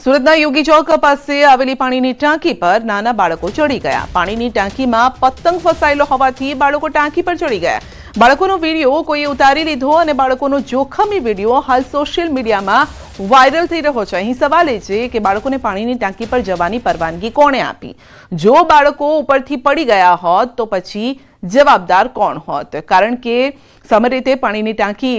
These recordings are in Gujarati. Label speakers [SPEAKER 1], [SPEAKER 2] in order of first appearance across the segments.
[SPEAKER 1] સુરતના યોગી ચોક પાસે આવેલી પાણીની ટાંકી પર નાના બાળકો ચડી ગયા। પાણીની ટાંકીમાં પતંગ ફસાયેલો હોવાથી બાળકો ટાંકી પર ચડી ગયા। બાળકોનો વિડીયો કોઈએ ઉતારી લીધો અને બાળકોનો જોખમી વિડીયો હાલ સોશિયલ મીડિયામાં વાયરલ થઈ રહ્યો છે। અહીં સવાલ એ છે કે બાળકોને પાણીની ટાંકી પર જવાની પરવાનગી કોણે આપી? જો બાળકો ઉપરથી પડી ગયા હોત તો પછી જવાબદાર કોણ હોત? કારણ કે સામાન્ય રીતે પાણીની ટાંકી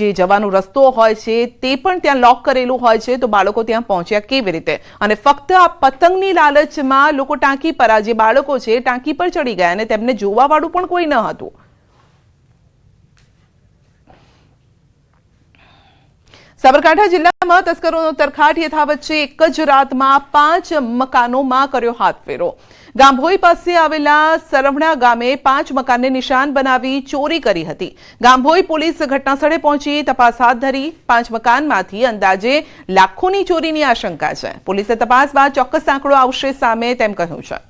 [SPEAKER 1] જે જવાનો રસ્તો હોય છે તે પણ ત્યાં લોક કરેલું હોય છે, તો બાળકો ત્યાં પહોંચ્યા કેવી રીતે? અને ફક્ત આ પતંગની લાલચમાં લોકો ટાંકી પર, આ જે બાળકો છે ટાંકી પર ચડી ગયા અને તેમને જોવાવાળું પણ કોઈ ન હતું। સાબરકાંઠા જિલ્લામાં તસ્કરોનો તરખાટ યથાવત છે। એક જ રાતમાં 5 મકાનોમાં કર્યો હાથફેરો। ગાંભોઈ પાસે આવેલા સરવણા ગામે 5 મકાનને નિશાન બનાવી ચોરી કરી હતી। ગાંભોઈ પોલીસ ઘટનાસ્થળે પહોંચી તપાસ હાથ ધરી। 5 મકાનમાંથી અંદાજે લાખોની ચોરીની આશંકા છે। પોલીસે તપાસ બાદ ચોક્કસ આંકડો આવશે સામે તેમ કહ્યું છે।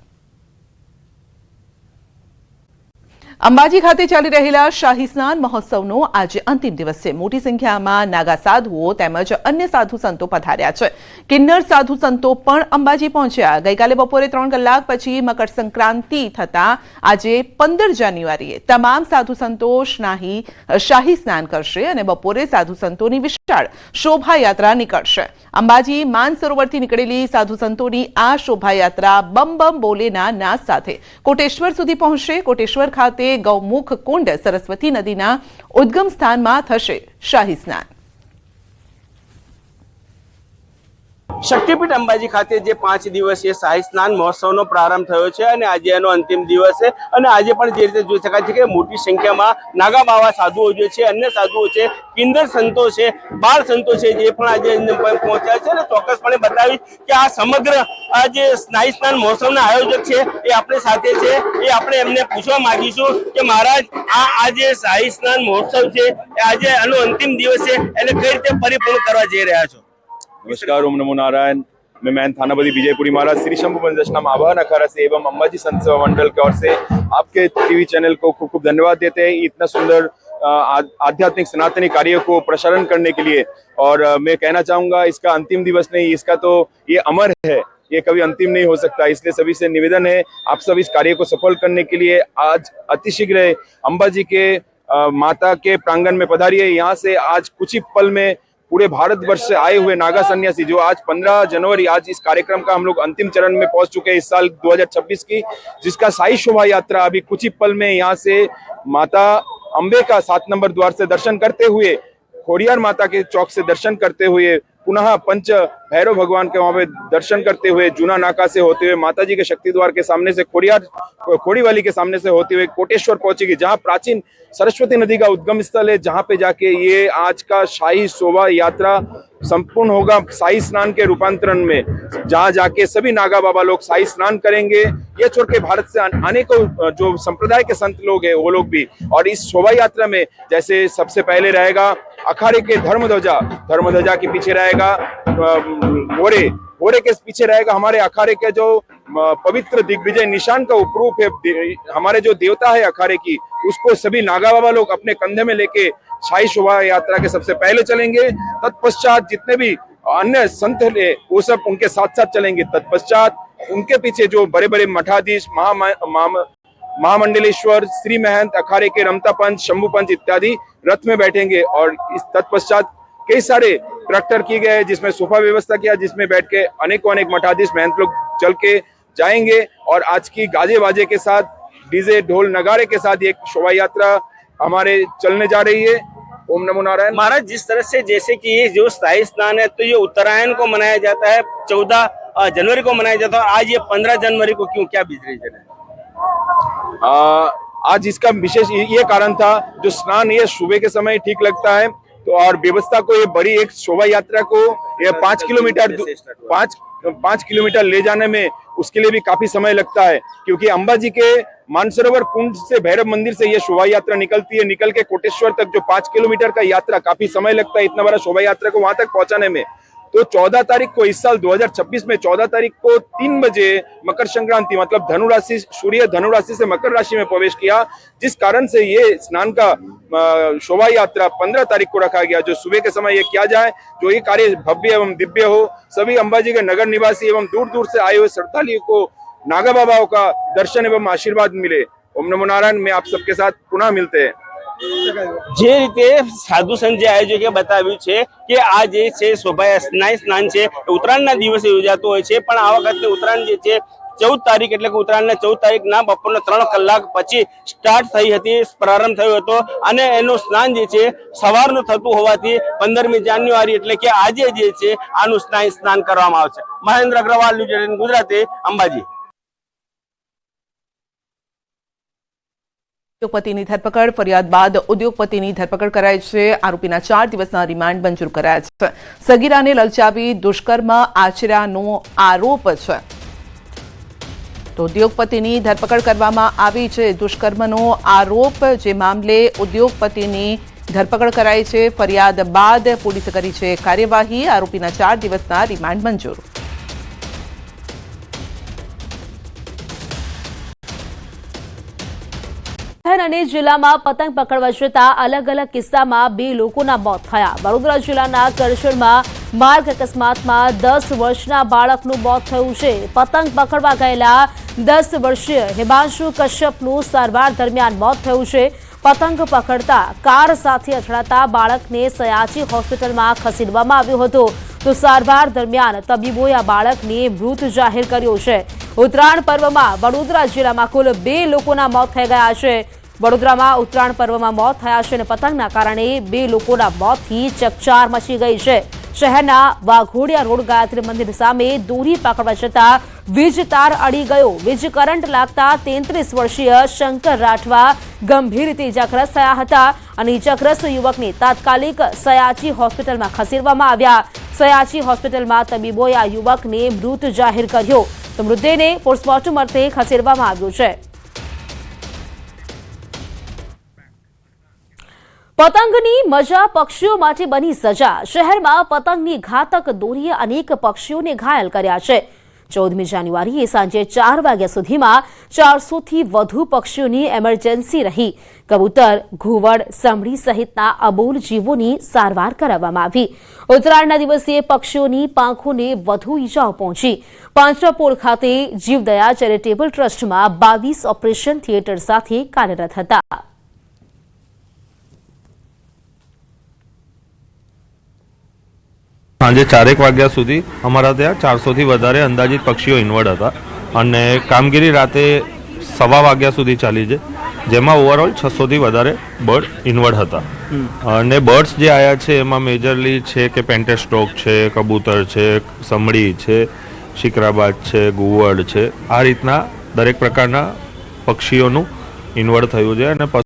[SPEAKER 1] અંબાજી ખાતે ચાલી રહેલા શાહી સ્નાન મહોત્સવનો આજે અંતિમ દિવસ છે। મોટી સંખ્યામાં નાગા સાધુઓ તેમજ અન્ય સાધુ સંતો પધાર્યા છે। કિન્નર સાધુ સંતો પણ અંબાજી પહોંચ્યા। ગઈકાલે બપોરે 3 કલાક પછી મકર સંક્રાંતિ થતા આજે 15 જાન્યુઆરીએ તમામ સાધુ સંતો શાહી સ્નાન કરશે અને બપોરે સાધુ સંતોની વિશાળ શોભાયાત્રા નીકળશે। અંબાજી માનસરોવરથી નીકળેલી સાધુ સંતોની આ શોભાયાત્રા બમ બમ બોલેના નાદ સાથે કોટેશ્વર સુધી પહોંચશે। કોટેશ્વર ખાતે ગૌમુખ કુંડ સરસ્વતી નદીના ઉદ્ગમ સ્થાનમાં થશે શાહી સ્નાન।
[SPEAKER 2] શક્તિપીઠ અંબાજી ખાતે જે 5 દિવસીય શાહી સ્નાન મહોત્સવનો પ્રારંભ થયો છે અને આજે એનો અંતિમ દિવસ છે અને આજે પણ જે રીતે જોઈ શકાય છે કે મોટી સંખ્યામાં નાગા બાવા સાધુઓ જે છે, અન્ય સાધુઓ છે, કિન્નર સંતો છે, બાળ સંતો છે, જે પણ આજે પહોંચ્યા છે અને ચોક્કસપણે બતાવી કે આ સમગ્ર આ જે શાહી સ્નાન મહોત્સવના આયોજક છે એ આપણી સાથે છે। એ આપણે એમને પૂછવા માંગીશું કે મહારાજ આ જે શાહી સ્નાન મહોત્સવ છે આજે આનો અંતિમ દિવસ છે એને કઈ રીતે પરિપૂર્ણ કરવા જઈ રહ્યા છો?
[SPEAKER 3] नमस्कार, ओम नमो नारायण। मैं थानापति विजयपुरी महाराज श्री शंभु दशनाम आवाहन अखाड़ा से एवं अम्बाजी संत सेवा मंडल की ओर से आपके टीवी चैनल को खूब खूब धन्यवाद देते हैं इतना सुंदर आध्यात्मिक सनातनी कार्य को प्रसारण करने के लिए। और मैं कहना चाहूंगा इसका अंतिम दिवस नहीं, इसका तो ये अमर है, ये कभी अंतिम नहीं हो सकता। इसलिए सभी से निवेदन है आप सब इस कार्य को सफल करने के लिए आज अतिशीघ्र अम्बाजी के माता के प्रांगण में पधारिए। यहाँ से आज कुछ ही पल में पूरे भारतवर्ष से आए हुए नागा सन्यासी जो आज 15 जनवरी आज इस कार्यक्रम का हम लोग अंतिम चरण में पहुंच चुके हैं इस साल 2026 की, जिसका शाही शोभा यात्रा अभी कुछ ही पल में यहाँ से माता अंबे का 7 नंबर द्वार से दर्शन करते हुए, खोड़ियार माता के चौक से दर्शन करते हुए, पुनः पंच भैरव भगवान के वहां पे दर्शन करते हुए जूना नाका से होते हुए माता जी के शक्ति द्वार के सामने से खोड़ी वाली के सामने से होते हुए कोटेश्वर पहुंचेगी, जहां प्राचीन सरस्वती नदी का उद्गम स्थल है, जहां पे जाके ये आज का शाही शोभा यात्रा संपूर्ण होगा शाही स्नान के रूपांतरण में, जहां जाके सभी नागा बाबा लोग शाही स्नान करेंगे। ये छोड़ के भारत से अनेकों जो संप्रदाय के संत लोग हैं वो लोग भी। और इस शोभा यात्रा में जैसे सबसे पहले रहेगा अखाड़े के धर्मध्वजा के पीछे रहेगा घोड़े के पीछे रहेगा हमारे अखाड़े के जो पवित्र दिग्विजय निशान का उपरूप है, हमारे जो देवता है अखाड़े की, उसको सभी नागा बाबा लोग अपने कंधे में लेके शाही शोभा यात्रा के सबसे पहले चलेंगे। तत्पश्चात जितने भी अन्य संत है वो सब उनके साथ साथ चलेंगे। तत्पश्चात उनके पीछे जो बड़े बड़े मठाधीश, महामंडलेश्वर, श्री महंत, अखाड़े के रमता पंच, शंभु पंच इत्यादि रथ में बैठेंगे। और इस तत्पश्चात कई सारे ट्रैक्टर किए गए जिसमें सोफा व्यवस्था किया, जिसमें बैठ के अनेक महंत महंत लोग चल के जाएंगे। और आज की गाजे बाजे के साथ, डीजे ढोल नगाड़े के साथ एक शोभा यात्रा हमारे चलने जा रही है। ओम नमो नारायण।
[SPEAKER 2] महाराज जिस तरह से जैसे कि ये जो शाही स्नान है तो ये उत्तरायण को मनाया जाता है, 14 जनवरी को मनाया जाता है, आज ये 15 जनवरी को क्यों, क्या बीज रीजन है?
[SPEAKER 3] आज इसका विशेष ये कारण था, जो स्नान ये सुबह के समय ठीक लगता है तो, और व्यवस्था को ये बड़ी एक शोभा यात्रा को ये 5 किलोमीटर ले जाने में उसके लिए भी काफी समय लगता है, क्योंकि अंबाजी के मानसरोवर कुंड से भैरव मंदिर से ये शोभा यात्रा निकलती है, निकल के कोटेश्वर तक जो 5 किलोमीटर का यात्रा काफी समय लगता है इतना बड़ा शोभा यात्रा को वहां तक पहुंचाने में। तो 14 तारीख को इस साल 2026 में 14 तारीख को 3 बजे मकर संक्रांति मतलब धनु राशि, सूर्य धनु राशि से मकर राशि में प्रवेश किया, जिस कारण से ये स्नान का शोभा यात्रा 15 तारीख को रखा गया, जो सुबह के समय ये किया जाए, जो ये कार्य भव्य एवं दिव्य हो, सभी अंबाजी के नगर निवासी एवं दूर दूर से आए हुए श्रद्धालुओं को नागा बाबाओं का दर्शन एवं आशीर्वाद मिले। ओम नमो नारायण में आप सबके साथ पुनः मिलते हैं।
[SPEAKER 2] જે રીતે સાધુ સંજય આયોજકે બતાવ્યું છે કે આ જે છે શોભાયાત્રા સ્નાન છે ઉત્તરાયણના દિવસે યોજાતો હોય છે, પણ આ વખતે ઉત્તરાયણ જે છે 14 તારીખ એટલે કે ઉત્તરાયણના 14 તારીખના બપોરના 3 કલાક પછી સ્ટાર્ટ થઈ હતી, પ્રારંભ થયો હતો અને એનું સ્નાન જે છે સવારનું થતું હોવાથી 15મી જાન્યુઆરી એટલે કે આજે જે છે આનું સ્નાન કરવામાં આવશે। મહેન્દ્ર અગ્રવાલ, ન્યૂઝ 18 ગુજરાતી, અંબાજી।
[SPEAKER 1] ઉદ્યોગપતિની ધરપકડ, ફરિયાદ બાદ ઉદ્યોગપતિની ધરપકડ કરાઈ છે। આરોપીના 4 દિવસના રિમાન્ડ મંજૂર કરાયા છે। સગીરાને લલચાવી દુષ્કર્મ આચર્યાનો આરોપ છે, તો ઉદ્યોગપતિની ધરપકડ કરવામાં આવી છે। દુષ્કર્મનો આરોપ જે મામલે ઉદ્યોગપતિની ધરપકડ કરાઈ છે, ફરિયાદ બાદ પોલીસે કરી છે કાર્યવાહી। આરોપીના 4 દિવસના રિમાન્ડ મંજૂર।
[SPEAKER 4] શહેર અને જિલ્લામાં પતંગ પકડવા જતા અલગ અલગ કિસ્સામાં 2 લોકોના મોત થયા। વડોદરા જિલ્લાના કરજણમાં માર્ગ અકસ્માતમાં 10 વર્ષના બાળકનું મોત થયું છે। પતંગ પકડવા ગયેલા 10 વર્ષીય હિમાંશુ કશ્યપનું સારવાર દરમિયાન મોત થયું છે। પતંગ પકડતા કાર સાથે અથડાતા બાળકને સયાજી હોસ્પિટલમાં ખસેડવામાં આવ્યો હતો, તો સારવાર દરમિયાન તબીબોએ આ બાળકને મૃત જાહેર કર્યો છે। ઉત્તરાયણ પર્વમાં વડોદરા જિલ્લામાં કુલ 2 લોકોના મોત થઈ ગયા છે। વડોદરામાં ઉત્તરાયણ પર્વમાં મોત થયા છે અને પતંગના કારણે 2 લોકોના મોતથી ચકચાર મચી ગઈ છે। શહેરના વાઘોડિયા રોડ ગાયત્રી મંદિર સામે દોરી પકડવા જતા વીજ તાર અડી ગયો। વીજ કરંટ લાગતા 33 વર્ષીય શંકર રાઠવા ગંભીર રીતે ઇજાગ્રસ્ત થયા હતા અને ઇજાગ્રસ્ત યુવકને તાત્કાલિક સયાજી હોસ્પિટલમાં ખસેડવામાં આવ્યા। સયાજી હોસ્પિટલમાં તબીબોએ આ યુવકને મૃત જાહેર કર્યો, તો મૃતદેહને પોસ્ટમોર્ટમ અર્થે ખસેડવામાં આવ્યો છે। પતંગની મજા પક્ષીઓ માટે બની સજા। શહેરમાં પતંગની ઘાતક દોરીએ અનેક પક્ષીઓને ઘાયલ કર્યા છે। 14મી જાન્યુઆરીએ સાંજે 4 વાગ્યા સુધીમાં 400થી વધુ પક્ષીઓની એમરજન્સી રહી। કબૂતર, ઘુવડ, સમડી સહિતના અબોલ જીવોની સારવાર કરાવવામાં આવી। ઉત્તરાયણના દિવસે પક્ષીઓની પાંખોને વધુ ઈજાઓ પહોંચી। પાંજરાપોળ ખાતે જીવદયા ચેરિટેબલ ટ્રસ્ટમાં 22 ઓપરેશન થિયેટર સાથે કાર્યરત હતા।
[SPEAKER 5] સાંજે 4 વાગ્યા સુધી અમારા ત્યાં 400થી વધારે અંદાજિત પક્ષીઓ ઇન્વર્ડ હતા અને કામગીરી રાતે 1:15 વાગ્યા સુધી ચાલી છે, જેમાં ઓવરઓલ 600થી વધારે બર્ડ ઇન્વર્ડ હતા અને બર્ડ્સ જે આયા છે એમાં મેજરલી છે કે પેન્ટેસ્ટોક છે, કબૂતર છે, સમડી છે, શિકરાબાજ છે, ગુવડ છે, આ રીતના દરેક પ્રકારના પક્ષીઓનું ઇન્વર્ડ થયું છે અને